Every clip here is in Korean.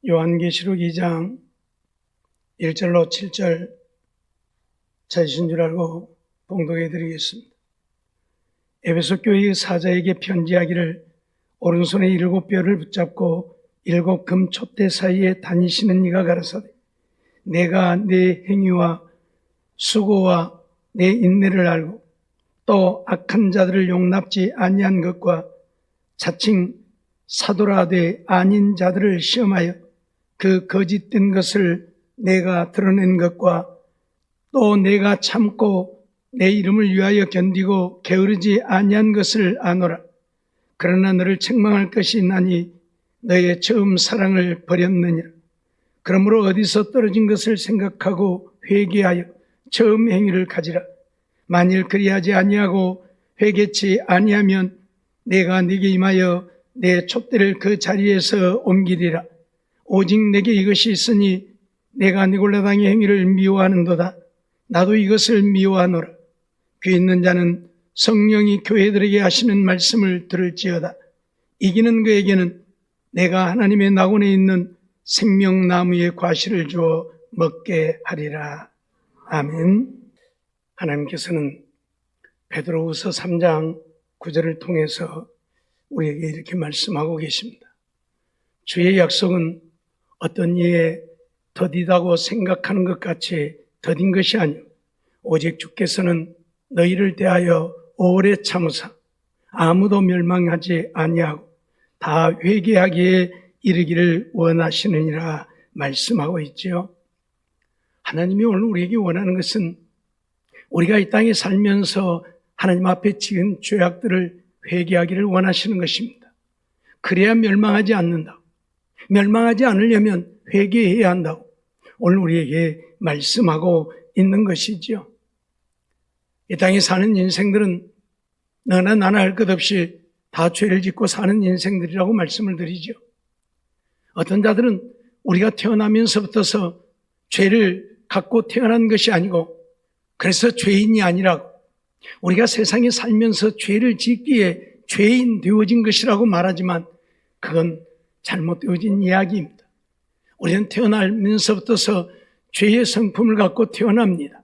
요한계시록 2장 1절로 7절 찾으신 줄 알고 봉독해 드리겠습니다. 에베소 교회의 사자에게 편지하기를 오른손에 7뼈를 붙잡고 7 금 촛대 사이에 다니시는 이가 가라사대 내가 내 행위와 수고와 내 인내를 알고 또 악한 자들을 용납지 아니한 것과 자칭 사도라되 아닌 자들을 시험하여 그 거짓된 것을 내가 드러낸 것과 또 내가 참고 내 이름을 위하여 견디고 게으르지 아니한 것을 아노라. 그러나 너를 책망할 것이 있나니 너의 처음 사랑을 버렸느니라. 그러므로 어디서 떨어진 것을 생각하고 회개하여 처음 행위를 가지라. 만일 그리하지 아니하고 회개치 아니하면 내가 네게 임하여 내 촛대를 그 자리에서 옮기리라. 오직 내게 이것이 있으니 내가 니골라당의 행위를 미워하는도다. 나도 이것을 미워하노라. 귀 있는 자는 성령이 교회들에게 하시는 말씀을 들을지어다. 이기는 그에게는 내가 하나님의 낙원에 있는 생명나무의 과실을 주어 먹게 하리라. 아멘. 하나님께서는 베드로후서 3장 9절을 통해서 우리에게 이렇게 말씀하고 계십니다. 주의 약속은 어떤 이에 더디다고 생각하는 것 같이 더딘 것이 아니오 오직 주께서는 너희를 대하여 오래 참으사 아무도 멸망하지 아니하고 다 회개하기에 이르기를 원하시느니라 말씀하고 있지요. 하나님이 오늘 우리에게 원하는 것은 우리가 이 땅에 살면서 하나님 앞에 지은 죄악들을 회개하기를 원하시는 것입니다. 그래야 멸망하지 않는다. 멸망하지 않으려면 회개해야 한다고 오늘 우리에게 말씀하고 있는 것이지요. 이 땅에 사는 인생들은 너나 나나 할 것 없이 다 죄를 짓고 사는 인생들이라고 말씀을 드리죠. 어떤 자들은 우리가 태어나면서부터서 죄를 갖고 태어난 것이 아니고 그래서 죄인이 아니라고 우리가 세상에 살면서 죄를 짓기에 죄인 되어진 것이라고 말하지만 그건 잘못되어진 이야기입니다. 우리는 태어나면서부터서 죄의 성품을 갖고 태어납니다.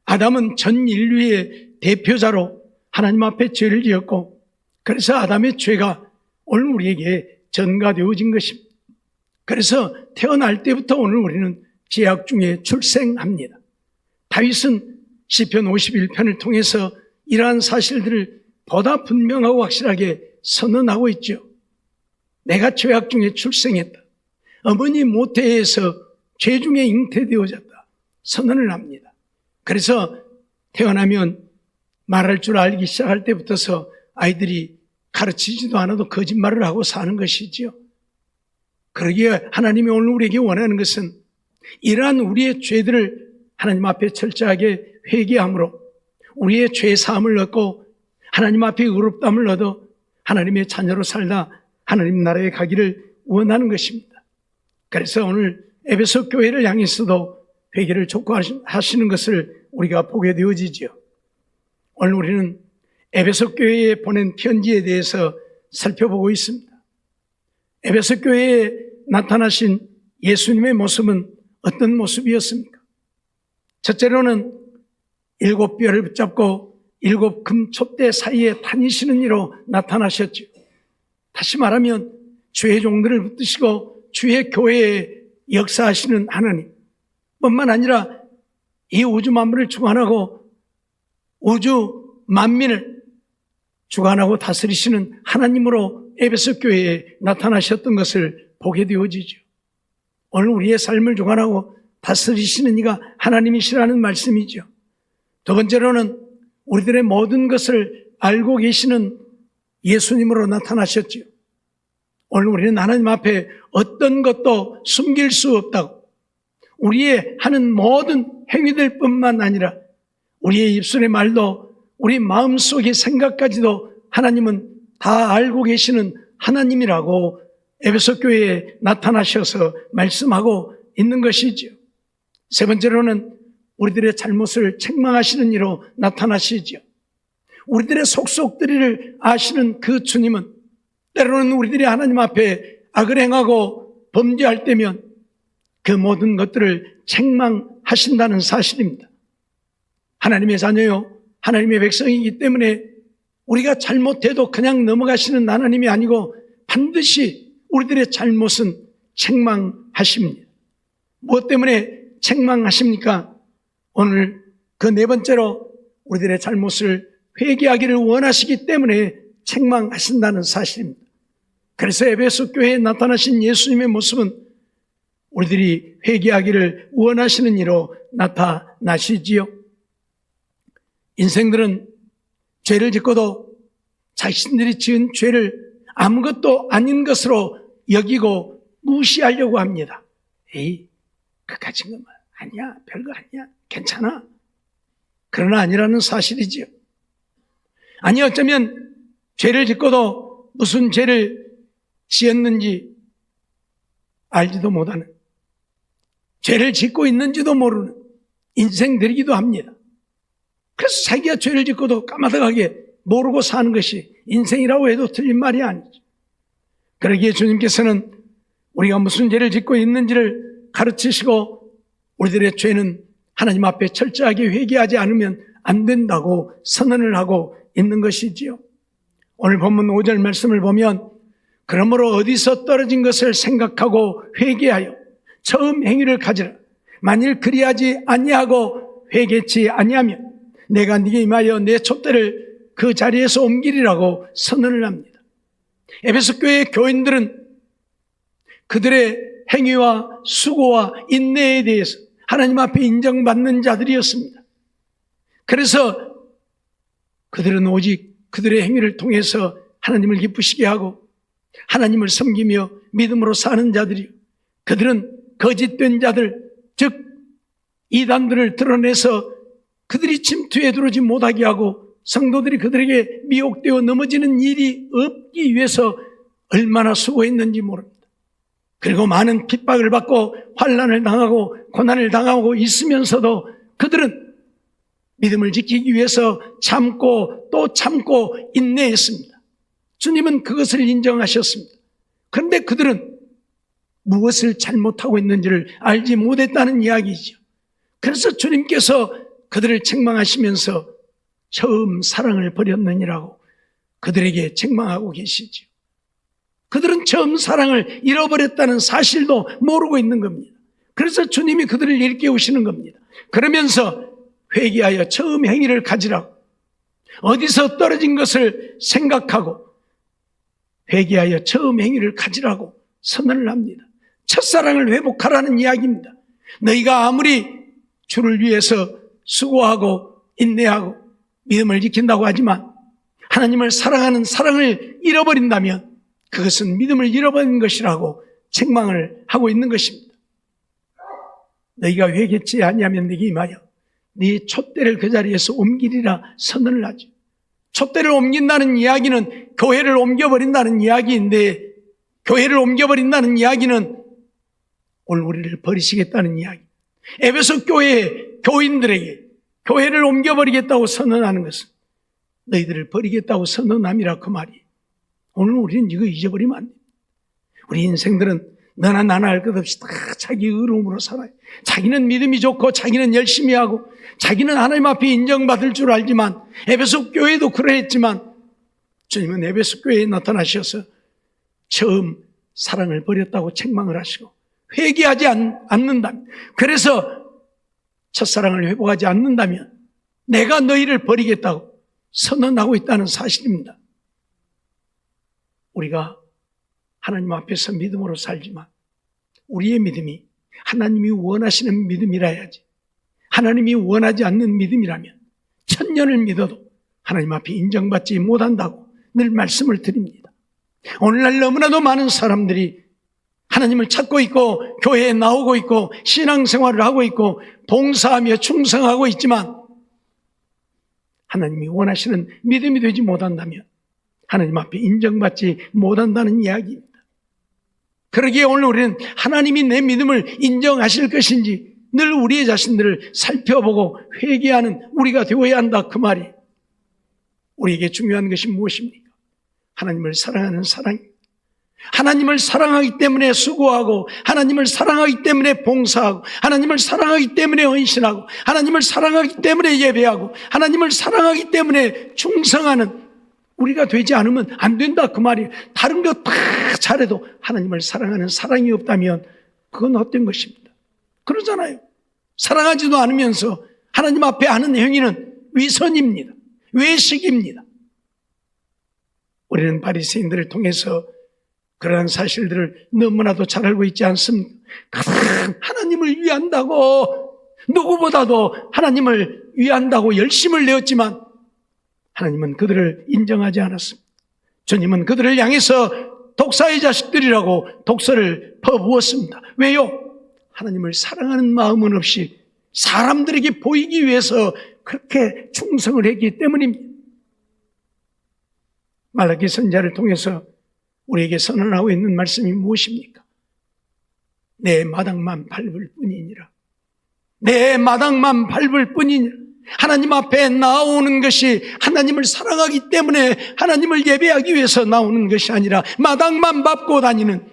아담은 전 인류의 대표자로 하나님 앞에 죄를 지었고 그래서 아담의 죄가 오늘 우리에게 전가되어진 것입니다. 그래서 태어날 때부터 오늘 우리는 죄악 중에 출생합니다. 다윗은 시편 51편을 통해서 이러한 사실들을 보다 분명하고 확실하게 선언하고 있죠. 내가 죄악 중에 출생했다. 어머니 모태에서 죄 중에 잉태되어졌다. 선언을 합니다. 그래서 태어나면 말할 줄 알기 시작할 때부터서 아이들이 가르치지도 않아도 거짓말을 하고 사는 것이지요. 그러기에 하나님이 오늘 우리에게 원하는 것은 이러한 우리의 죄들을 하나님 앞에 철저하게 회개함으로 우리의 죄 사함을 얻고 하나님 앞에 의롭다함을 얻어 하나님의 자녀로 살다 하나님 나라에 가기를 원하는 것입니다. 그래서 오늘 에베소 교회를 향해서도 회개를 촉구하시는 것을 우리가 보게 되어지죠. 오늘 우리는 에베소 교회에 보낸 편지에 대해서 살펴보고 있습니다. 에베소 교회에 나타나신 예수님의 모습은 어떤 모습이었습니까? 첫째로는 7뼈를 붙잡고 7 금 촛대 사이에 다니시는 이로 나타나셨죠. 다시 말하면 주의 종들을 붙드시고 주의 교회에 역사하시는 하나님 뿐만 아니라 이 우주 만물을 주관하고 우주 만민을 주관하고 다스리시는 하나님으로 에베소 교회에 나타나셨던 것을 보게 되어지죠. 오늘 우리의 삶을 주관하고 다스리시는 이가 하나님이시라는 말씀이죠. 두 번째로는 우리들의 모든 것을 알고 계시는 예수님으로 나타나셨죠. 오늘 우리는 하나님 앞에 어떤 것도 숨길 수 없다고 우리의 하는 모든 행위들 뿐만 아니라 우리의 입술의 말도 우리 마음속의 생각까지도 하나님은 다 알고 계시는 하나님이라고 에베소 교회에 나타나셔서 말씀하고 있는 것이죠. 세 번째로는 우리들의 잘못을 책망하시는 이로 나타나시죠. 우리들의 속속들이를 아시는 그 주님은 때로는 우리들이 하나님 앞에 악을 행하고 범죄할 때면 그 모든 것들을 책망하신다는 사실입니다. 하나님의 자녀요, 하나님의 백성이기 때문에 우리가 잘못해도 그냥 넘어가시는 하나님이 아니고 반드시 우리들의 잘못은 책망하십니다. 무엇 때문에 책망하십니까? 오늘 그 네 번째로 우리들의 잘못을 회개하기를 원하시기 때문에 책망하신다는 사실입니다. 그래서 에베소 교회에 나타나신 예수님의 모습은 우리들이 회개하기를 원하시는 이로 나타나시지요. 인생들은 죄를 짓고도 자신들이 지은 죄를 아무것도 아닌 것으로 여기고 무시하려고 합니다. 에이, 그까진 건 아니야, 별거 아니야, 괜찮아. 그러나 아니라는 사실이지요. 아니, 어쩌면 죄를 짓고도 무슨 죄를 지었는지 알지도 못하는, 죄를 짓고 있는지도 모르는 인생들이기도 합니다. 그래서 자기가 죄를 짓고도 까마득하게 모르고 사는 것이 인생이라고 해도 틀린 말이 아니죠. 그러기에 주님께서는 우리가 무슨 죄를 짓고 있는지를 가르치시고 우리들의 죄는 하나님 앞에 철저하게 회개하지 않으면 안 된다고 선언을 하고 있는 것이지요. 오늘 본문 5절 말씀을 보면 그러므로 어디서 떨어진 것을 생각하고 회개하여 처음 행위를 가지라. 만일 그리하지 아니하고 회개치 아니하면 내가 네게 임하여 내 촛대를 그 자리에서 옮기리라고 선언을 합니다. 에베소 교회의 교인들은 그들의 행위와 수고와 인내에 대해서 하나님 앞에 인정받는 자들이었습니다. 그래서 그들은 오직 그들의 행위를 통해서 하나님을 기쁘시게 하고 하나님을 섬기며 믿음으로 사는 자들이요, 그들은 거짓된 자들, 즉 이단들을 드러내서 그들이 침투에 들어오지 못하게 하고 성도들이 그들에게 미혹되어 넘어지는 일이 없기 위해서 얼마나 수고했는지 모릅니다. 그리고 많은 핍박을 받고 환난을 당하고 고난을 당하고 있으면서도 그들은 믿음을 지키기 위해서 참고 또 참고 인내했습니다. 주님은 그것을 인정하셨습니다. 그런데 그들은 무엇을 잘못하고 있는지를 알지 못했다는 이야기죠. 그래서 주님께서 그들을 책망하시면서 처음 사랑을 버렸느니라고 그들에게 책망하고 계시죠. 그들은 처음 사랑을 잃어버렸다는 사실도 모르고 있는 겁니다. 그래서 주님이 그들을 일깨우시는 겁니다. 그러면서 회개하여 처음 행위를 가지라고, 어디서 떨어진 것을 생각하고 회개하여 처음 행위를 가지라고 선언을 합니다. 첫사랑을 회복하라는 이야기입니다. 너희가 아무리 주를 위해서 수고하고 인내하고 믿음을 지킨다고 하지만 하나님을 사랑하는 사랑을 잃어버린다면 그것은 믿음을 잃어버린 것이라고 책망을 하고 있는 것입니다. 너희가 회개치 아니하면 네게 임하여 네 촛대를 그 자리에서 옮기리라 선언을 하죠. 촛대를 옮긴다는 이야기는 교회를 옮겨버린다는 이야기인데, 교회를 옮겨버린다는 이야기는 오늘 우리를 버리시겠다는 이야기. 에베소 교회의 교인들에게 교회를 옮겨버리겠다고 선언하는 것은 너희들을 버리겠다고 선언함이라 그 말이에요. 오늘 우리는 이거 잊어버리면 안 돼요. 우리 인생들은 너나 나나 할 것 없이 다 자기 의로움으로 살아요. 자기는 믿음이 좋고 자기는 열심히 하고 자기는 하나님 앞에 인정받을 줄 알지만, 에베소 교회도 그러했지만 주님은 에베소 교회에 나타나셔서 처음 사랑을 버렸다고 책망을 하시고 회개하지 않는다면, 그래서 첫사랑을 회복하지 않는다면 내가 너희를 버리겠다고 선언하고 있다는 사실입니다. 우리가 하나님 앞에서 믿음으로 살지만 우리의 믿음이 하나님이 원하시는 믿음이라 해야지, 하나님이 원하지 않는 믿음이라면 천년을 믿어도 하나님 앞에 인정받지 못한다고 늘 말씀을 드립니다. 오늘날 너무나도 많은 사람들이 하나님을 찾고 있고 교회에 나오고 있고 신앙생활을 하고 있고 봉사하며 충성하고 있지만 하나님이 원하시는 믿음이 되지 못한다면 하나님 앞에 인정받지 못한다는 이야기입니다. 그러기에 오늘 우리는 하나님이 내 믿음을 인정하실 것인지 늘 우리의 자신들을 살펴보고 회개하는 우리가 되어야 한다 그 말이에요. 우리에게 중요한 것이 무엇입니까? 하나님을 사랑하는 사랑입니다. 하나님을 사랑하기 때문에 수고하고, 하나님을 사랑하기 때문에 봉사하고, 하나님을 사랑하기 때문에 헌신하고, 하나님을 사랑하기 때문에 예배하고, 하나님을 사랑하기 때문에 충성하는 우리가 되지 않으면 안 된다, 그 말이에요. 다른 거 다 잘해도 하나님을 사랑하는 사랑이 없다면 그건 헛된 것입니다. 그러잖아요. 사랑하지도 않으면서 하나님 앞에 하는 행위는 위선입니다. 외식입니다. 우리는 바리새인들을 통해서 그러한 사실들을 너무나도 잘 알고 있지 않습니까? 가장 하나님을 위한다고, 누구보다도 하나님을 위한다고 열심을 내었지만 하나님은 그들을 인정하지 않았습니다. 주님은 그들을 향해서 독사의 자식들이라고 독서를 퍼부었습니다. 왜요? 하나님을 사랑하는 마음은 없이 사람들에게 보이기 위해서 그렇게 충성을 했기 때문입니다. 말라기 선지자를 통해서 우리에게 선언하고 있는 말씀이 무엇입니까? 내 마당만 밟을 뿐이니라. 내 마당만 밟을 뿐이니라. 하나님 앞에 나오는 것이 하나님을 사랑하기 때문에 하나님을 예배하기 위해서 나오는 것이 아니라 마당만 밟고 다니는,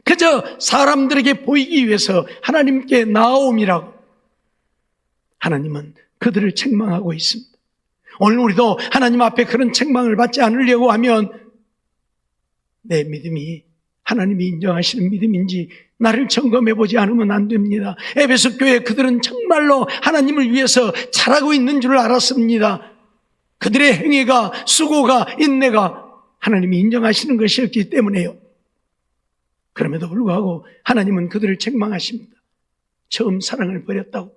그저 사람들에게 보이기 위해서 하나님께 나옴이라고 하나님은 그들을 책망하고 있습니다. 오늘 우리도 하나님 앞에 그런 책망을 받지 않으려고 하면 내 믿음이 하나님이 인정하시는 믿음인지 나를 점검해 보지 않으면 안 됩니다. 에베소 교회 그들은 정말로 하나님을 위해서 잘하고 있는 줄 알았습니다. 그들의 행위가, 수고가, 인내가 하나님이 인정하시는 것이었기 때문에요. 그럼에도 불구하고 하나님은 그들을 책망하십니다. 처음 사랑을 버렸다고.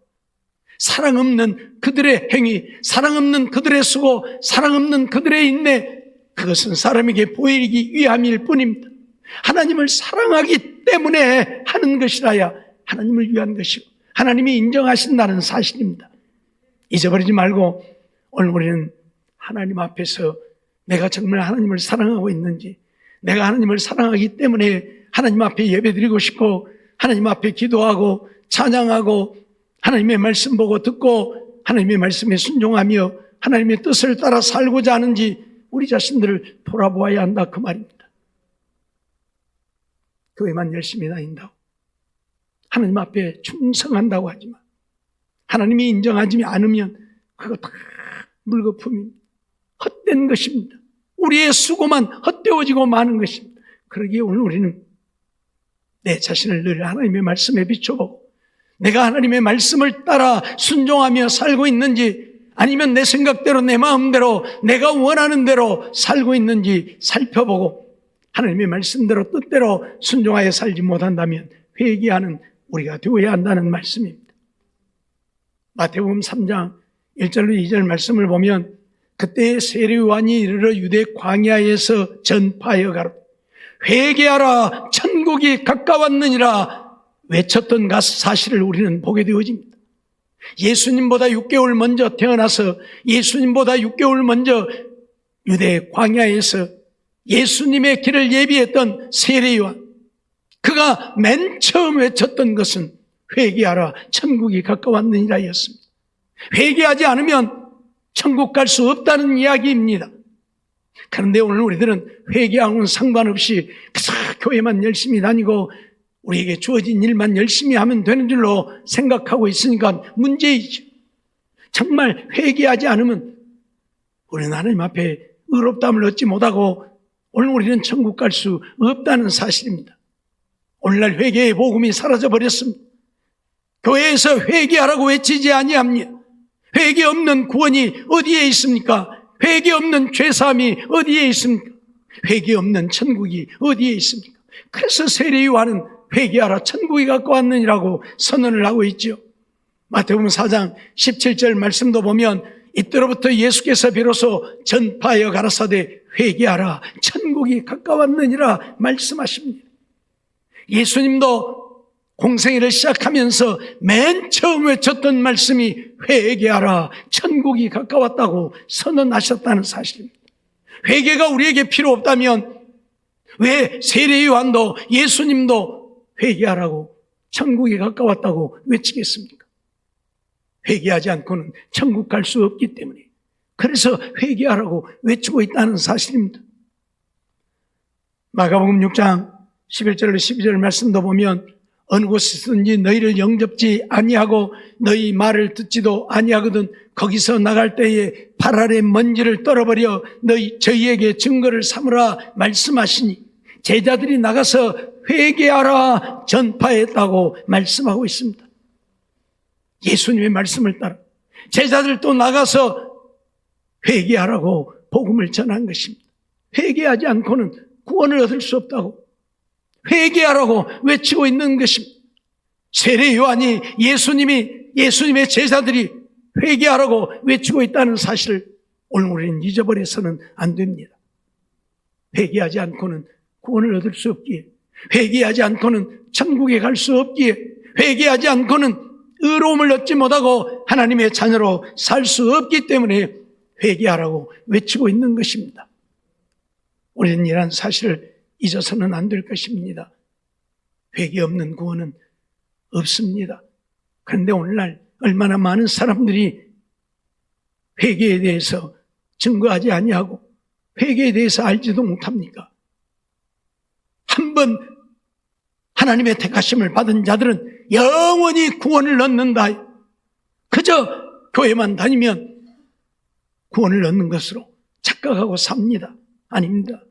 사랑 없는 그들의 행위, 사랑 없는 그들의 수고, 사랑 없는 그들의 인내, 그것은 사람에게 보이기 위함일 뿐입니다. 하나님을 사랑하기 때문에 하는 것이라야 하나님을 위한 것이고 하나님이 인정하신다는 사실입니다. 잊어버리지 말고 오늘 우리는 하나님 앞에서 내가 정말 하나님을 사랑하고 있는지, 내가 하나님을 사랑하기 때문에 하나님 앞에 예배드리고 싶고 하나님 앞에 기도하고 찬양하고 하나님의 말씀 보고 듣고 하나님의 말씀에 순종하며 하나님의 뜻을 따라 살고자 하는지 우리 자신들을 돌아보아야 한다, 그 말입니다. 교회만 열심히 다닌다고, 하나님 앞에 충성한다고 하지만 하나님이 인정하지 않으면 그거 다 물거품입니다. 헛된 것입니다. 우리의 수고만 헛되어지고 마는 것입니다. 그러기에 오늘 우리는 내 자신을 늘 하나님의 말씀에 비춰보고 내가 하나님의 말씀을 따라 순종하며 살고 있는지, 아니면 내 생각대로 내 마음대로 내가 원하는 대로 살고 있는지 살펴보고 하나님의 말씀대로 뜻대로 순종하여 살지 못한다면 회개하는 우리가 되어야 한다는 말씀입니다. 마태복음 3장 1절로 2절 말씀을 보면 그때 세례요한이 이르러 유대 광야에서 전파하여 가로 회개하라 천국이 가까웠느니라 외쳤던 사실을 우리는 보게 되어집니다. 예수님보다 6개월 먼저 태어나서 예수님보다 6개월 먼저 유대 광야에서 예수님의 길을 예비했던 세례요한, 그가 맨 처음 외쳤던 것은 회개하라 천국이 가까웠느니라 였습니다. 회개하지 않으면 천국 갈 수 없다는 이야기입니다. 그런데 오늘 우리들은 회개하고는 상관없이 그저 교회만 열심히 다니고 우리에게 주어진 일만 열심히 하면 되는 줄로 생각하고 있으니까 문제이죠. 정말 회개하지 않으면 우리는 하나님 앞에 의롭다함을 얻지 못하고 오늘 우리는 천국 갈 수 없다는 사실입니다. 오늘날 회개의 복음이 사라져버렸습니다. 교회에서 회개하라고 외치지 아니합니다. 회개 없는 구원이 어디에 있습니까? 회개 없는 죄사함이 어디에 있습니까? 회개 없는 천국이 어디에 있습니까? 그래서 세례요한은 회개하라 천국이 가까웠느니라고 선언을 하고 있죠. 마태복음 4장 17절 말씀도 보면 이때로부터 예수께서 비로소 전파하여 가라사대 회개하라 천국이 가까웠느니라 말씀하십니다. 예수님도 공생애를 시작하면서 맨 처음 외쳤던 말씀이 회개하라 천국이 가까웠다고 선언하셨다는 사실입니다. 회개가 우리에게 필요 없다면 왜 세례요한도 예수님도 회개하라고 천국이 가까웠다고 외치겠습니까? 회개하지 않고는 천국 갈 수 없기 때문에, 그래서 회개하라고 외치고 있다는 사실입니다. 마가복음 6장 11절로 12절 말씀도 보면 어느 곳이든지 너희를 영접지 아니하고 너희 말을 듣지도 아니하거든 거기서 나갈 때에 발 아래 먼지를 떨어버려 저희에게 증거를 삼으라 말씀하시니 제자들이 나가서 회개하라 전파했다고 말씀하고 있습니다. 예수님의 말씀을 따라 제자들도 나가서 회개하라고 복음을 전한 것입니다. 회개하지 않고는 구원을 얻을 수 없다고 회개하라고 외치고 있는 것입니다. 세례 요한이 예수님의 제자들이 회개하라고 외치고 있다는 사실을 오늘 우리는 잊어버려서는 안 됩니다. 회개하지 않고는 구원을 얻을 수 없기에, 회개하지 않고는 천국에 갈 수 없기에, 회개하지 않고는 의로움을 얻지 못하고 하나님의 자녀로 살 수 없기 때문에 회개하라고 외치고 있는 것입니다. 우리는 이러한 사실을 잊어서는 안 될 것입니다. 회개 없는 구원은 없습니다. 그런데 오늘날 얼마나 많은 사람들이 회개에 대해서 증거하지 아니하고 회개에 대해서 알지도 못합니까? 한번 하나님의 택하심을 받은 자들은 영원히 구원을 얻는다. 그저 교회만 다니면 구원을 얻는 것으로 착각하고 삽니다. 아닙니다.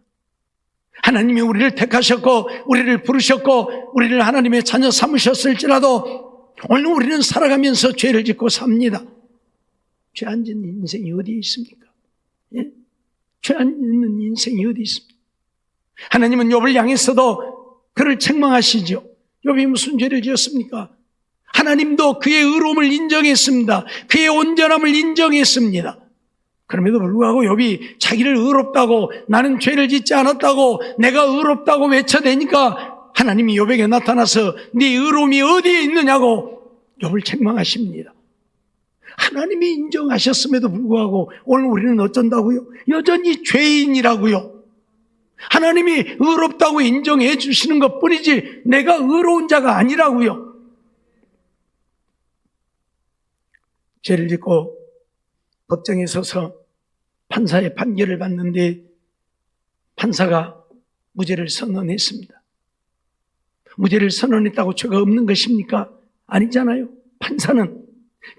하나님이 우리를 택하셨고 우리를 부르셨고 우리를 하나님의 자녀 삼으셨을지라도 오늘 우리는 살아가면서 죄를 짓고 삽니다. 죄 안 짓는 인생이 어디에 있습니까? 예? 죄 안 짓는 인생이 어디 있습니까? 하나님은 욥을 향했어도 그를 책망하시죠. 욥이 무슨 죄를 지었습니까? 하나님도 그의 의로움을 인정했습니다. 그의 온전함을 인정했습니다. 그럼에도 불구하고 욥이 자기를 의롭다고, 나는 죄를 짓지 않았다고, 내가 의롭다고 외쳐대니까 하나님이 욥에게 나타나서 네 의로움이 어디에 있느냐고 욥을 책망하십니다. 하나님이 인정하셨음에도 불구하고 오늘 우리는 어쩐다고요? 여전히 죄인이라고요. 하나님이 의롭다고 인정해 주시는 것뿐이지 내가 의로운 자가 아니라고요. 죄를 짓고 법정에 서서 판사의 판결을 받는데 판사가 무죄를 선언했습니다. 무죄를 선언했다고 죄가 없는 것입니까? 아니잖아요. 판사는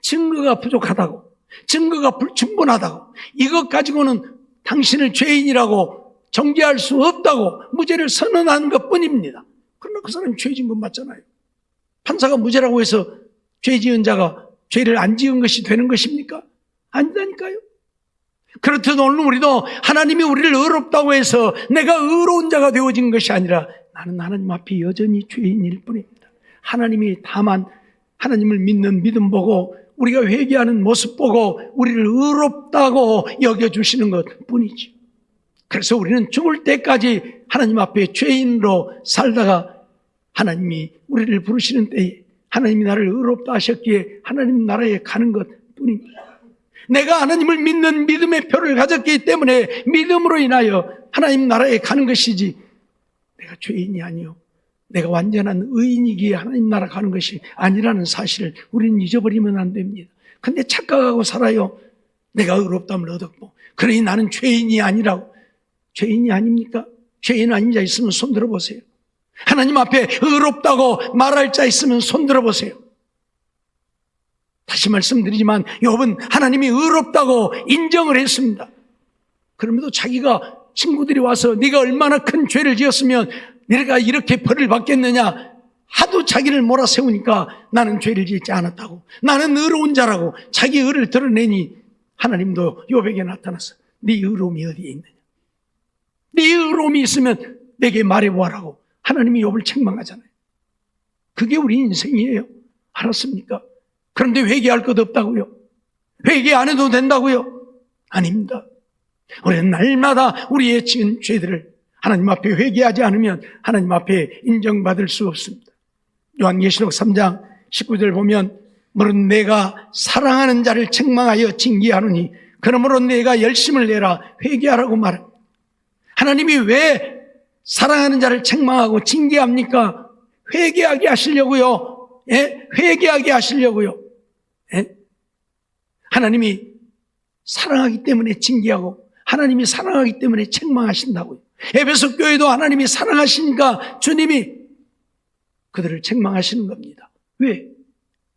증거가 부족하다고, 증거가 불충분하다고, 이것 가지고는 당신을 죄인이라고 정죄할 수 없다고 무죄를 선언한 것뿐입니다. 그러나 그 사람이 죄 지은 건 맞잖아요. 판사가 무죄라고 해서 죄 지은 자가 죄를 안 지은 것이 되는 것입니까? 아니다니까요. 그렇듯 오늘 우리도 하나님이 우리를 의롭다고 해서 내가 의로운 자가 되어진 것이 아니라 나는 하나님 앞에 여전히 죄인일 뿐입니다. 하나님이 다만 하나님을 믿는 믿음 보고 우리가 회개하는 모습 보고 우리를 의롭다고 여겨주시는 것 뿐이죠. 그래서 우리는 죽을 때까지 하나님 앞에 죄인으로 살다가 하나님이 우리를 부르시는 때에 하나님이 나를 의롭다 하셨기에 하나님 나라에 가는 것 뿐입니다. 내가 하나님을 믿는 믿음의 표를 가졌기 때문에 믿음으로 인하여 하나님 나라에 가는 것이지 내가 죄인이 아니요 내가 완전한 의인이기에 하나님 나라 가는 것이 아니라는 사실을 우리는 잊어버리면 안 됩니다. 근데 착각하고 살아요. 내가 의롭다함을 얻었고 그러니 나는 죄인이 아니라고. 죄인이 아닙니까? 죄인 아닌 자 있으면 손 들어보세요. 하나님 앞에 의롭다고 말할 자 있으면 손 들어보세요. 다시 말씀드리지만 욥은 하나님이 의롭다고 인정을 했습니다. 그럼에도 자기가 친구들이 와서 네가 얼마나 큰 죄를 지었으면 내가 이렇게 벌을 받겠느냐 하도 자기를 몰아세우니까 나는 죄를 짓지 않았다고, 나는 의로운 자라고 자기 의를 드러내니 하나님도 욥에게 나타나서 네 의로움이 어디에 있느냐, 네 의로움이 있으면 내게 말해보아라고 하나님이 욥을 책망하잖아요. 그게 우리 인생이에요. 알았습니까? 그런데 회개할 것 없다고요? 회개 안 해도 된다고요? 아닙니다. 우리는 날마다 우리의 지은 죄들을 하나님 앞에 회개하지 않으면 하나님 앞에 인정받을 수 없습니다. 요한계시록 3장 19절 보면 물은 내가 사랑하는 자를 책망하여 징계하노니 그러므로 내가 열심을 내라 회개하라고 말합니다. 하나님이 왜 사랑하는 자를 책망하고 징계합니까? 회개하게 하시려고요. 예? 회개하게 하시려고요. 예? 하나님이 사랑하기 때문에 징계하고 하나님이 사랑하기 때문에 책망하신다고요. 에베소 교회도 하나님이 사랑하시니까 주님이 그들을 책망하시는 겁니다. 왜?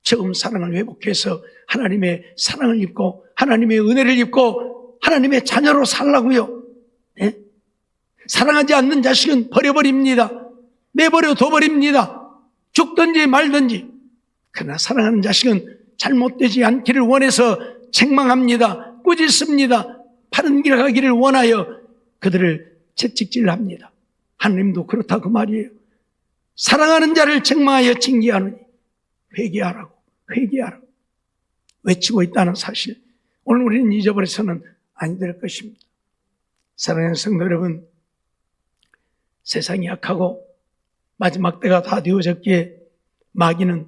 처음 사랑을 회복해서 하나님의 사랑을 입고 하나님의 은혜를 입고 하나님의 자녀로 살라고요. 네? 사랑하지 않는 자식은 버려버립니다. 내버려 둬버립니다. 죽든지 말든지. 그러나 사랑하는 자식은 잘못되지 않기를 원해서 책망합니다. 꾸짖습니다. 바른 길 가기를 원하여 그들을 채찍질합니다. 하나님도 그렇다 그 말이에요. 사랑하는 자를 책망하여 징계하느니 회개하라고 외치고 있다는 사실, 오늘 우리는 잊어버려서는 안 될 것입니다. 사랑하는 성도 여러분, 세상이 약하고 마지막 때가 다 되어졌기에 마귀는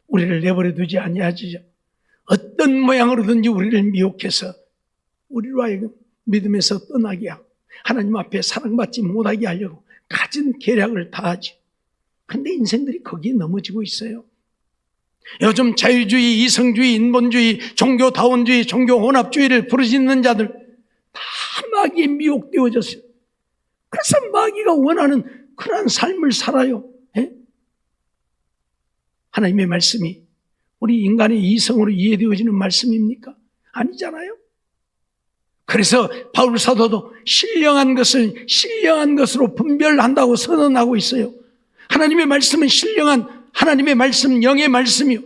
우리를 내버려 두지 아니하지요. 어떤 모양으로든지 우리를 미혹해서 우리로 하여금 믿음에서 떠나게 하고 하나님 앞에 사랑받지 못하게 하려고 가진 계략을 다하지. 그런데 인생들이 거기에 넘어지고 있어요. 요즘 자유주의, 이성주의, 인본주의, 종교다원주의, 종교혼합주의를 부르짖는 자들 다 마귀에 미혹되어졌어요. 그래서 마귀가 원하는 그러한 삶을 살아요. 예? 하나님의 말씀이 우리 인간의 이성으로 이해되어지는 말씀입니까? 아니잖아요. 그래서 바울 사도도 신령한 것을 신령한 것으로 분별한다고 선언하고 있어요. 하나님의 말씀은 신령한 하나님의 말씀, 영의 말씀이요.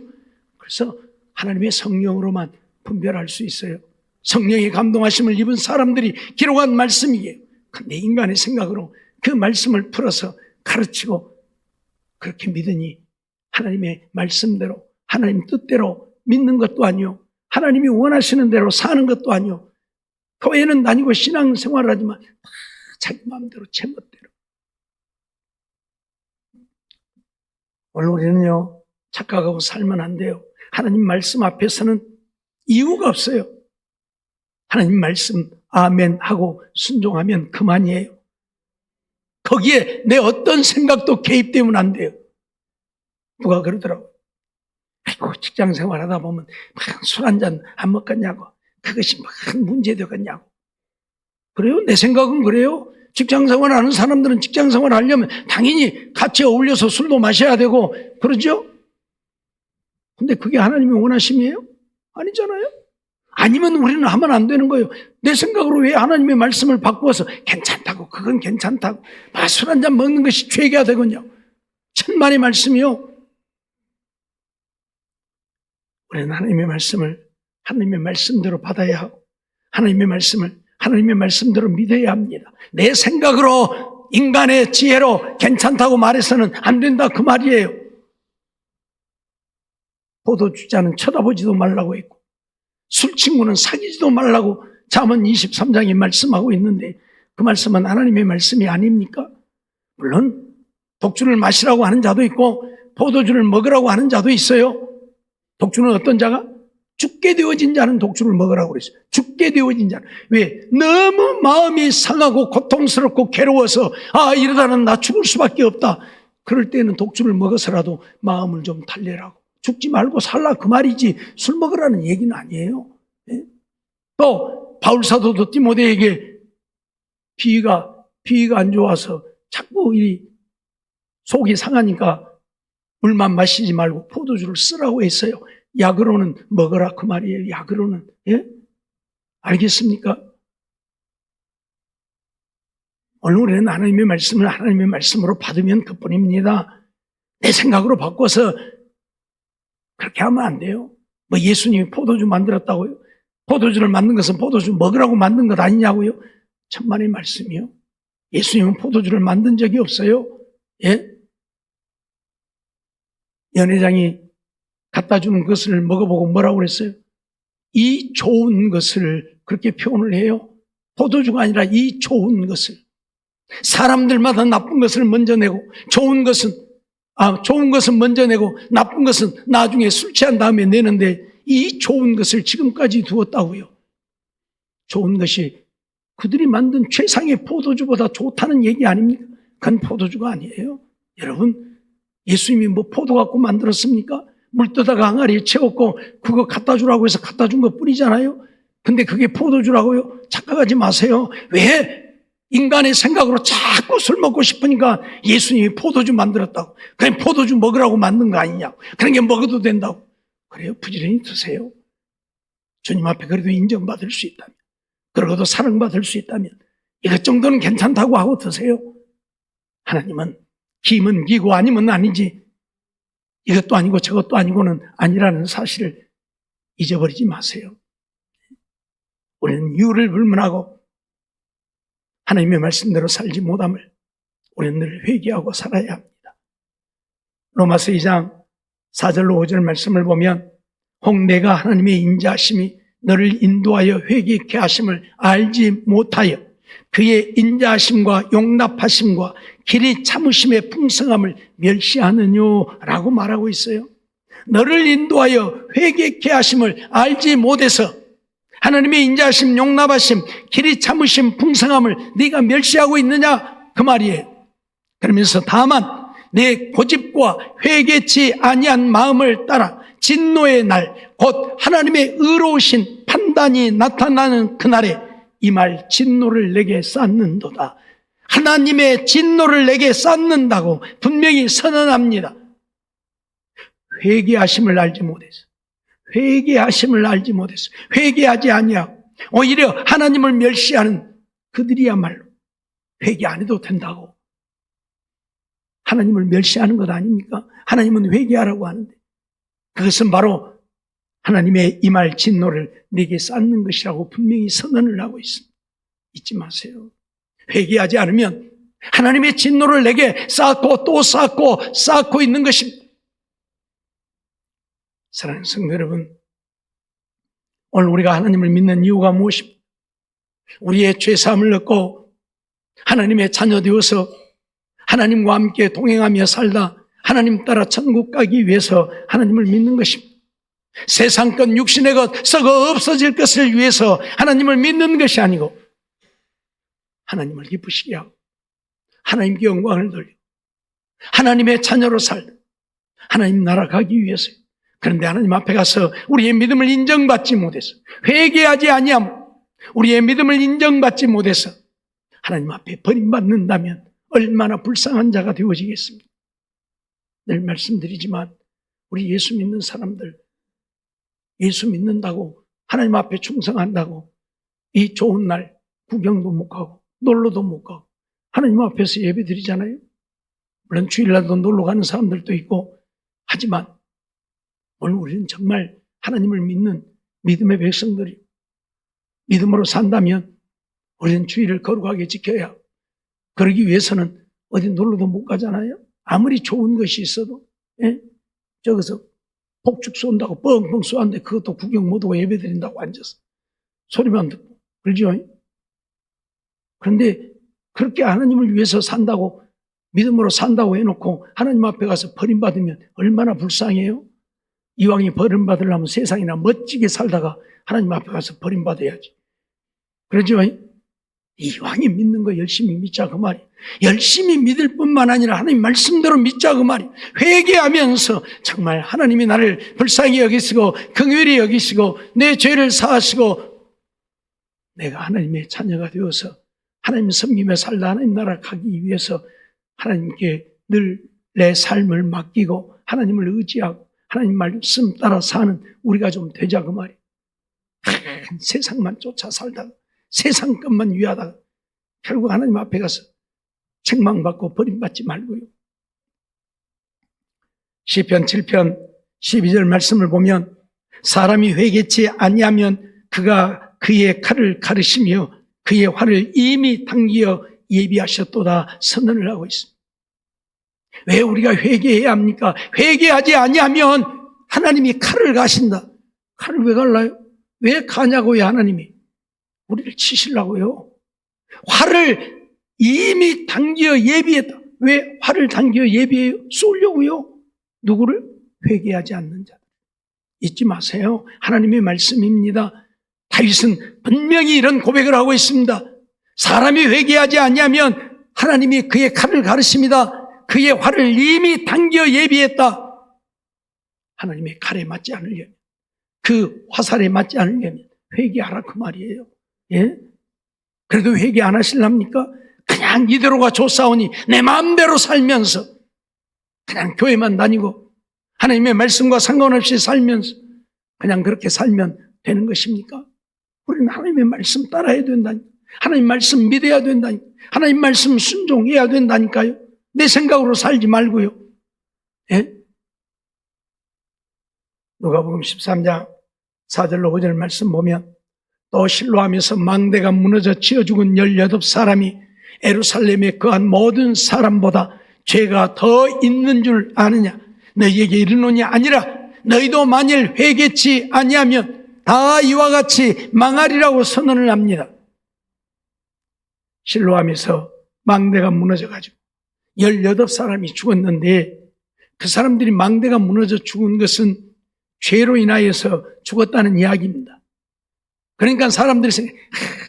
그래서 하나님의 성령으로만 분별할 수 있어요. 성령의 감동하심을 입은 사람들이 기록한 말씀이에요. 근데 인간의 생각으로 그 말씀을 풀어서 가르치고 그렇게 믿으니 하나님의 말씀대로, 하나님 뜻대로 믿는 것도 아니요, 하나님이 원하시는 대로 사는 것도 아니요, 교회는 다니고 신앙생활을 하지만 다 자기 마음대로 제멋대로. 오늘 우리는요, 착각하고 살면 안 돼요. 하나님 말씀 앞에서는 이유가 없어요. 하나님 말씀 아멘 하고 순종하면 그만이에요. 거기에 내 어떤 생각도 개입되면 안 돼요. 누가 그러더라고요. 아이고, 직장생활 하다 보면 술 한 잔 안 먹겠냐고, 그것이 문제 되겠냐고. 그래요? 내 생각은 그래요. 직장생활 하는 사람들은 직장생활 하려면 당연히 같이 어울려서 술도 마셔야 되고 그러죠? 근데 그게 하나님의 원하심이에요? 아니잖아요? 아니면 우리는 하면 안 되는 거예요. 내 생각으로 왜 하나님의 말씀을 바꾸어서 괜찮다고, 그건 괜찮다고, 술 한 잔 먹는 것이 죄가 되군요. 천만의 말씀이요. 우리는 하나님의 말씀을 하나님의 말씀대로 받아야 하고 하나님의 말씀을 하나님의 말씀대로 믿어야 합니다. 내 생각으로, 인간의 지혜로 괜찮다고 말해서는 안 된다 그 말이에요. 포도주자는 쳐다보지도 말라고 했고 술 친구는 사귀지도 말라고 잠언 23장에 말씀하고 있는데 그 말씀은 하나님의 말씀이 아닙니까? 물론 독주를 마시라고 하는 자도 있고 포도주를 먹으라고 하는 자도 있어요. 독주는 어떤 자가? 죽게 되어진 자는 독주를 먹으라고 그랬어요. 죽게 되어진 자는. 왜? 너무 마음이 상하고 고통스럽고 괴로워서 이러다는 나 죽을 수밖에 없다. 그럴 때는 독주를 먹어서라도 마음을 좀 달래라고. 죽지 말고 살라 그 말이지 술 먹으라는 얘기는 아니에요. 네? 또 바울 사도도 디모데에게 비위가 안 좋아서 자꾸 이 속이 상하니까 물만 마시지 말고 포도주를 쓰라고 했어요. 약으로는 먹어라 그 말이에요. 약으로는. 예? 알겠습니까? 오늘 우리는 하나님의 말씀을 하나님의 말씀으로 받으면 그뿐입니다. 내 생각으로 바꿔서 그렇게 하면 안 돼요. 뭐 예수님이 포도주 만들었다고요? 포도주를 만든 것은 포도주 먹으라고 만든 것 아니냐고요? 천만의 말씀이요. 예수님은 포도주를 만든 적이 없어요. 예? 연회장이 갖다 주는 것을 먹어보고 뭐라고 그랬어요? 이 좋은 것을 그렇게 표현을 해요. 포도주가 아니라 이 좋은 것을. 사람들마다 나쁜 것을 먼저 내고 좋은 것은 먼저 내고 나쁜 것은 나중에 술 취한 다음에 내는데 이 좋은 것을 지금까지 두었다고요. 좋은 것이 그들이 만든 최상의 포도주보다 좋다는 얘기 아닙니까? 그건 포도주가 아니에요. 여러분, 예수님이 뭐 포도 갖고 만들었습니까? 물 떠다가 항아리에 채웠고 그거 갖다 주라고 해서 갖다 준 것 뿐이잖아요. 근데 그게 포도주라고요? 착각하지 마세요. 왜 인간의 생각으로 자꾸 술 먹고 싶으니까 예수님이 포도주 만들었다고. 그냥 포도주 먹으라고 만든 거 아니냐고. 그런 게 먹어도 된다고. 그래요. 부지런히 드세요. 주님 앞에 그래도 인정받을 수 있다면, 그러고도 사랑받을 수 있다면 이것 정도는 괜찮다고 하고 드세요. 하나님은 기면 기고 아니면 아니지, 이것도 아니고 저것도 아니고는 아니라는 사실을 잊어버리지 마세요. 우리는 이유를 불문하고 하나님의 말씀대로 살지 못함을 우리는 늘 회개하고 살아야 합니다. 로마서 2장 4절로 5절 말씀을 보면, 혹 내가 하나님의 인자하심이 너를 인도하여 회개케 하심을 알지 못하여 그의 인자하심과 용납하심과 길이 참으심의 풍성함을 멸시하느뇨라고 말하고 있어요. 너를 인도하여 회개케 하심을 알지 못해서 하나님의 인자하심, 용납하심, 길이 참으심, 풍성함을 네가 멸시하고 있느냐, 그 말이에요. 그러면서 다만 내 고집과 회개치 아니한 마음을 따라 진노의 날, 곧 하나님의 의로우신 판단이 나타나는 그날에 이 말 진노를 내게 쌓는도다. 하나님의 진노를 내게 쌓는다고 분명히 선언합니다. 회개하심을 알지 못해서, 회개하심을 알지 못해서, 회개하지 아니하고 오히려 하나님을 멸시하는 그들이야말로 회개 안 해도 된다고. 하나님을 멸시하는 것 아닙니까? 하나님은 회개하라고 하는데, 그것은 바로 하나님의 이 말 진노를 내게 쌓는 것이라고 분명히 선언을 하고 있습니다. 잊지 마세요. 회개하지 않으면 하나님의 진노를 내게 쌓고 또 쌓고 쌓고 있는 것입니다. 사랑하는 성도 여러분, 오늘 우리가 하나님을 믿는 이유가 무엇입니까? 우리의 죄사함을 얻고 하나님의 자녀 되어서 하나님과 함께 동행하며 살다 하나님 따라 천국 가기 위해서 하나님을 믿는 것입니다. 세상 것, 육신의 것, 썩어 없어질 것을 위해서 하나님을 믿는 것이 아니고 하나님을 기쁘시게 하고 하나님께 영광을 돌리고 하나님의 자녀로 살다 하나님 나라 가기 위해서요. 그런데 하나님 앞에 가서 우리의 믿음을 인정받지 못해서, 회개하지 아니함, 우리의 믿음을 인정받지 못해서 하나님 앞에 버림받는다면 얼마나 불쌍한 자가 되어지겠습니까? 늘 말씀드리지만 우리 예수 믿는 사람들, 예수 믿는다고 하나님 앞에 충성한다고 이 좋은 날 구경도 못 가고 놀러도 못 가고 하나님 앞에서 예배 드리잖아요. 물론 주일날도 놀러 가는 사람들도 있고 하지만 오늘 우리는 정말 하나님을 믿는 믿음의 백성들이 믿음으로 산다면 우리는 주일을 거룩하게 지켜야 하고, 그러기 위해서는 어디 놀러도 못 가잖아요. 아무리 좋은 것이 있어도, 예? 저기서 폭죽 쏜다고 뻥뻥 쏘는데 그것도 구경 못하고 예배 드린다고 앉아서 소리만 듣고 그러죠. 그런데 그렇게 하나님을 위해서 산다고, 믿음으로 산다고 해놓고 하나님 앞에 가서 버림받으면 얼마나 불쌍해요. 이왕이 버림받으려면 세상이나 멋지게 살다가 하나님 앞에 가서 버림받아야지. 그러죠. 이왕이 믿는 거 열심히 믿자, 그 말이. 열심히 믿을 뿐만 아니라 하나님 말씀대로 믿자, 그 말이. 회개하면서 정말 하나님이 나를 불쌍히 여기시고 긍휼히 여기시고 내 죄를 사하시고 내가 하나님의 자녀가 되어서 하나님 섬기며 살다 하나님 나라 가기 위해서 하나님께 늘 내 삶을 맡기고 하나님을 의지하고 하나님 말씀 따라 사는 우리가 좀 되자, 그 말이. 세상만 쫓아 살다가 세상 것만 위하다가 결국 하나님 앞에 가서 책망받고 버림받지 말고요. 시편 7편 12절 말씀을 보면, 사람이 회개치 아니하면 그가 그의 칼을 가르시며 그의 활을 이미 당기어 예비하셨도다 선언을 하고 있습니다. 왜 우리가 회개해야 합니까? 회개하지 아니하면 하나님이 칼을 가신다. 칼을 왜 갈라요? 왜 가냐고요? 하나님이 우리를 치시려고요. 활을 이미 당겨 예비했다. 왜 활을 당겨 예비해요? 쏘려고요. 누구를? 회개하지 않는 자들. 잊지 마세요. 하나님의 말씀입니다. 다윗은 분명히 이런 고백을 하고 있습니다. 사람이 회개하지 않냐면 하나님이 그의 칼을 가르십니다. 그의 활을 이미 당겨 예비했다. 하나님의 칼에 맞지 않으려면, 그 화살에 맞지 않으려면 회개하라, 그 말이에요. 예? 그래도 회개 안 하실랍니까? 그냥 이대로가 좋사오니 내 마음대로 살면서 그냥 교회만 다니고 하나님의 말씀과 상관없이 살면서 그냥 그렇게 살면 되는 것입니까? 우리는 하나님의 말씀 따라야 된다니까. 하나님 말씀 믿어야 된다니까. 하나님 말씀 순종해야 된다니까요. 내 생각으로 살지 말고요. 예? 누가복음 13장 4절로 5절 말씀 보면 또 실로하면서 망대가 무너져 치어 죽은 18사람이 예루살렘에 거한 모든 사람보다 죄가 더 있는 줄 아느냐. 너희에게 이르노니 아니라 너희도 만일 회개치 아니하면 다 이와 같이 망하리라고 선언을 합니다. 실로하면서 망대가 무너져가지고 18사람이 죽었는데 그 사람들이 망대가 무너져 죽은 것은 죄로 인하여서 죽었다는 이야기입니다. 그러니까 사람들이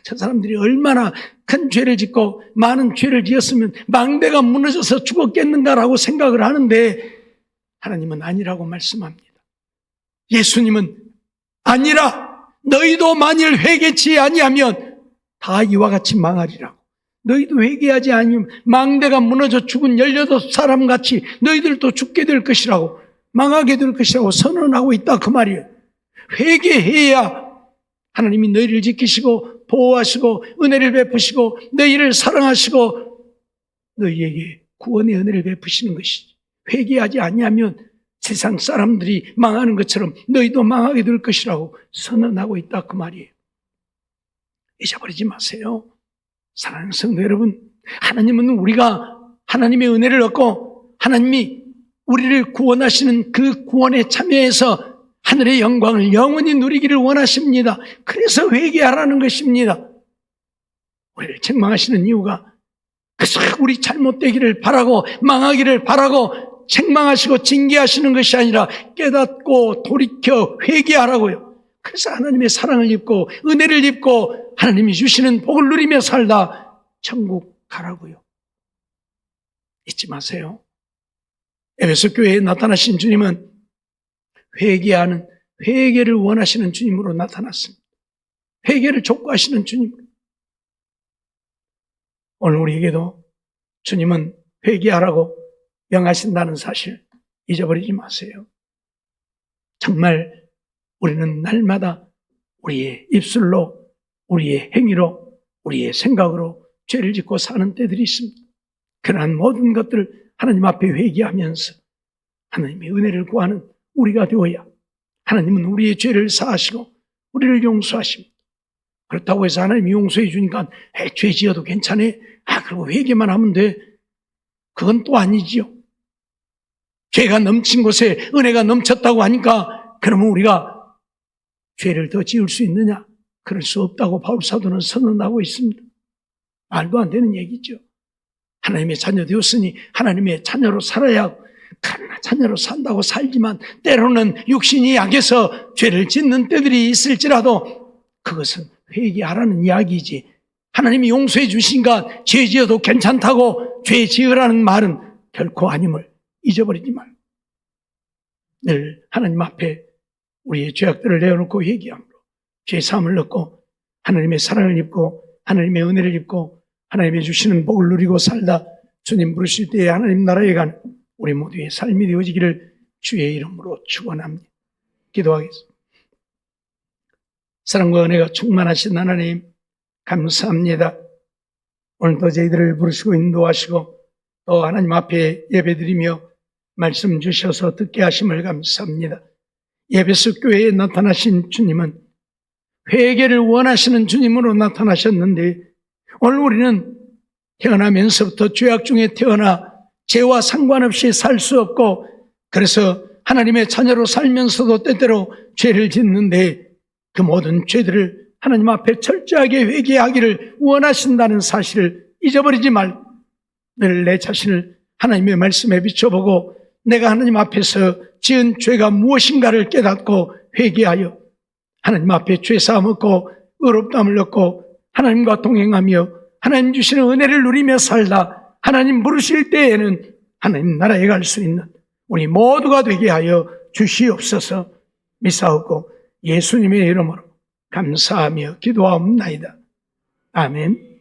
저 사람들이 얼마나 큰 죄를 짓고 많은 죄를 지었으면 망대가 무너져서 죽었겠는가라고 생각을 하는데 하나님은 아니라고 말씀합니다. 예수님은 아니라 너희도 만일 회개치 아니하면 다 이와 같이 망하리라고. 너희도 회개하지 않으면 망대가 무너져 죽은 18사람 같이 너희들도 죽게 될 것이라고, 망하게 될 것이라고 선언하고 있다 그 말이에요. 회개해야 하나님이 너희를 지키시고 보호하시고 은혜를 베푸시고 너희를 사랑하시고 너희에게 구원의 은혜를 베푸시는 것이지. 회개하지 않으면 세상 사람들이 망하는 것처럼 너희도 망하게 될 것이라고 선언하고 있다 그 말이에요. 잊어버리지 마세요. 사랑하는 성도 여러분, 하나님은 우리가 하나님의 은혜를 얻고 하나님이 우리를 구원하시는 그 구원에 참여해서 하늘의 영광을 영원히 누리기를 원하십니다. 그래서 회개하라는 것입니다. 우리를 책망하시는 이유가 그래서 우리 잘못되기를 바라고 망하기를 바라고 책망하시고 징계하시는 것이 아니라 깨닫고 돌이켜 회개하라고요. 그래서 하나님의 사랑을 입고 은혜를 입고 하나님이 주시는 복을 누리며 살다 천국 가라고요. 잊지 마세요. 에베소 교회에 나타나신 주님은 회개를 원하시는 주님으로 나타났습니다. 회개를 촉구하시는 주님. 오늘 우리에게도 주님은 회개하라고 명하신다는 사실 잊어버리지 마세요. 정말 우리는 날마다 우리의 입술로, 우리의 행위로, 우리의 생각으로 죄를 짓고 사는 때들이 있습니다. 그러한 모든 것들을 하나님 앞에 회개하면서 하나님의 은혜를 구하는 우리가 되어야 하나님은 우리의 죄를 사하시고 우리를 용서하십니다. 그렇다고 해서 하나님이 용서해 주니까 죄 지어도 괜찮아. 그리고 회개만 하면 돼. 그건 또 아니지요. 죄가 넘친 곳에 은혜가 넘쳤다고 하니까 그러면 우리가 죄를 더 지을 수 있느냐? 그럴 수 없다고 바울 사도는 선언하고 있습니다. 말도 안 되는 얘기죠. 하나님의 자녀 되었으니 하나님의 자녀로 살아야 하고, 그러나 자녀로 산다고 살지만 때로는 육신이 약해서 죄를 짓는 때들이 있을지라도 그것은 회개하라는 이야기이지, 하나님이 용서해 주신가 죄 지어도 괜찮다고 죄 지으라는 말은 결코 아님을 잊어버리지 말고 늘 하나님 앞에 우리의 죄악들을 내어놓고 회개함으로 죄 사함을 얻고 하나님의 사랑을 입고 하나님의 은혜를 입고 하나님의 주시는 복을 누리고 살다 주님 부르실 때에 하나님 나라에 가는 우리 모두의 삶이 되어지기를 주의 이름으로 축원합니다. 기도하겠습니다. 사랑과 은혜가 충만하신 하나님 감사합니다. 오늘도 저희들을 부르시고 인도하시고 또 하나님 앞에 예배드리며 말씀 주셔서 듣게 하심을 감사합니다. 에베소 교회에 나타나신 주님은 회개를 원하시는 주님으로 나타나셨는데 오늘 우리는 태어나면서부터 죄악 중에 태어나 죄와 상관없이 살 수 없고 그래서 하나님의 자녀로 살면서도 때때로 죄를 짓는데 그 모든 죄들을 하나님 앞에 철저하게 회개하기를 원하신다는 사실을 잊어버리지 말고 늘 내 자신을 하나님의 말씀에 비춰보고 내가 하나님 앞에서 지은 죄가 무엇인가를 깨닫고 회개하여 하나님 앞에 죄사함 얻고 의롭다함을 얻고 하나님과 동행하며 하나님 주시는 은혜를 누리며 살다 하나님 부르실 때에는 하나님 나라에 갈 수 있는 우리 모두가 되게 하여 주시옵소서. 믿사옵고 예수님의 이름으로 감사하며 기도하옵나이다. 아멘.